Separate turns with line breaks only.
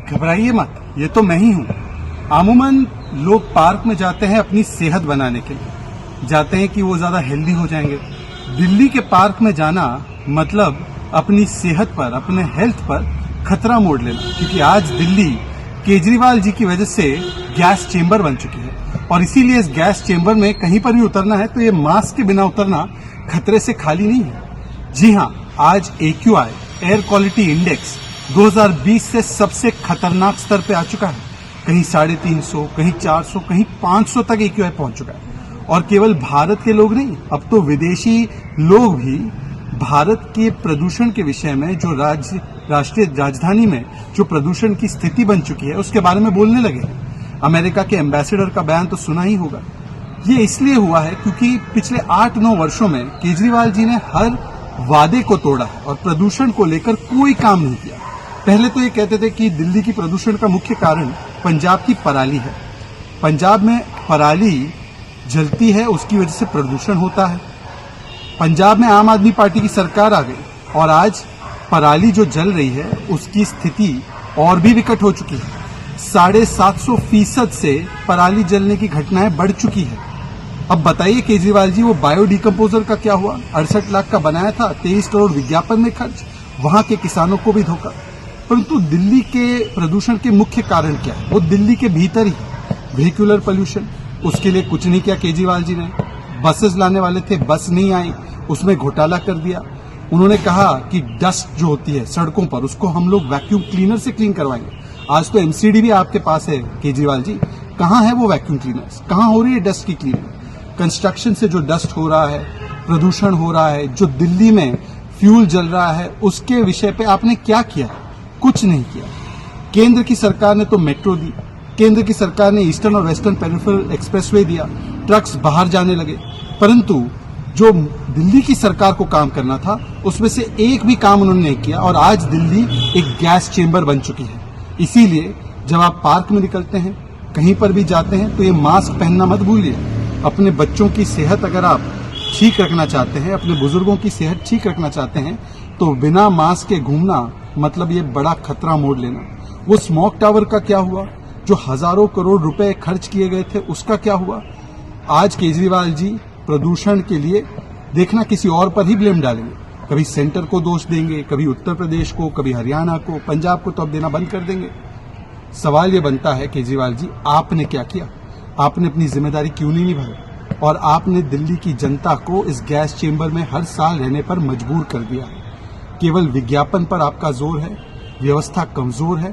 घबराइए मत, ये तो मैं ही हूँ। अमूमन लोग पार्क में जाते हैं अपनी सेहत बनाने के लिए, जाते हैं कि वो ज्यादा हेल्दी हो जाएंगे। दिल्ली के पार्क में जाना मतलब अपनी सेहत पर, अपने हेल्थ पर खतरा मोड़ लेना, क्योंकि आज दिल्ली केजरीवाल जी की वजह से गैस चेंबर बन चुकी है और इसीलिए इस गैस चेंबर में कहीं पर भी उतरना है तो ये मास्क के बिना उतरना खतरे से खाली नहीं है। जी हाँ, आज AQI एयर क्वालिटी इंडेक्स 2020 से सबसे खतरनाक स्तर पे आ चुका है। कहीं 350, कहीं 400, कहीं 500 तक AQI पहुंच चुका है। और केवल भारत के लोग नहीं, अब तो विदेशी लोग भी भारत के प्रदूषण के विषय में, जो राष्ट्रीय राजधानी में जो प्रदूषण की स्थिति बन चुकी है उसके बारे में बोलने लगे। अमेरिका के एम्बेसडर का बयान तो सुना ही होगा। ये इसलिए हुआ है क्योंकि पिछले 8-9 वर्षों में केजरीवाल जी ने हर वादे को तोड़ा और प्रदूषण को लेकर कोई काम नहीं किया। पहले तो ये कहते थे कि दिल्ली की प्रदूषण का मुख्य कारण पंजाब की पराली है। पंजाब में पराली जलती है, उसकी वजह से प्रदूषण होता है। पंजाब में आम आदमी पार्टी की सरकार आ गई और आज पराली जो जल रही है उसकी स्थिति और भी विकट हो चुकी है। 750% से पराली जलने की घटनाएं बढ़ चुकी है। अब बताइए केजरीवाल जी, वो बायोडिकम्पोजर का क्या हुआ? 68 लाख का बनाया था, 23 करोड़ विज्ञापन में खर्च, वहां के किसानों को भी धोखा। परंतु दिल्ली के प्रदूषण के मुख्य कारण क्या है? वो दिल्ली के भीतर ही व्हीकुलर पोल्यूशन, उसके लिए कुछ नहीं किया केजरीवाल जी ने। बसेस लाने वाले थे, बस नहीं आई, उसमें घोटाला कर दिया। उन्होंने कहा कि डस्ट जो होती है सड़कों पर उसको हम लोग वैक्यूम क्लीनर से क्लीन करवाएंगे। आज तो MCD भी आपके पास है केजरीवाल जी, कहाँ है वो वैक्यूम क्लीनर्स? कहाँ हो रही है डस्ट की क्लीनिंग? कंस्ट्रक्शन से जो डस्ट हो रहा है, प्रदूषण हो रहा है, जो दिल्ली में फ्यूल जल रहा है, उसके विषय पे आपने क्या किया? कुछ नहीं किया। केंद्र की सरकार ने तो मेट्रो दी, केंद्र की सरकार ने ईस्टर्न और वेस्टर्न पेरिफेरल एक्सप्रेसवे दिया, ट्रक्स बाहर जाने लगे, परंतु जो दिल्ली की सरकार को काम करना था उसमें से एक भी काम उन्होंने नहीं किया और आज दिल्ली एक गैस चेंबर बन चुकी है। इसीलिए जब आप पार्क में निकलते हैं, कहीं पर भी जाते हैं, तो ये मास्क पहनना मत भूलिए। अपने बच्चों की सेहत अगर आप ठीक रखना चाहते हैं, अपने बुजुर्गों की सेहत ठीक रखना चाहते हैं, तो बिना मास्क के घूमना मतलब ये बड़ा खतरा मोड़ लेना। वो स्मोक टावर का क्या हुआ? जो हजारों करोड़ रुपए खर्च किए गए थे उसका क्या हुआ? आज केजरीवाल जी प्रदूषण के लिए देखना किसी और पर ही ब्लेम डालेंगे। कभी सेंटर को दोष देंगे, कभी उत्तर प्रदेश को, कभी हरियाणा को, पंजाब को तो अब देना बंद कर देंगे। सवाल ये बनता है केजरीवाल जी, आपने क्या किया? आपने अपनी जिम्मेदारी क्यों नहीं निभाई? और आपने दिल्ली की जनता को इस गैस चेंबर में हर साल रहने पर मजबूर कर दिया है। केवल विज्ञापन पर आपका जोर है, व्यवस्था कमजोर है।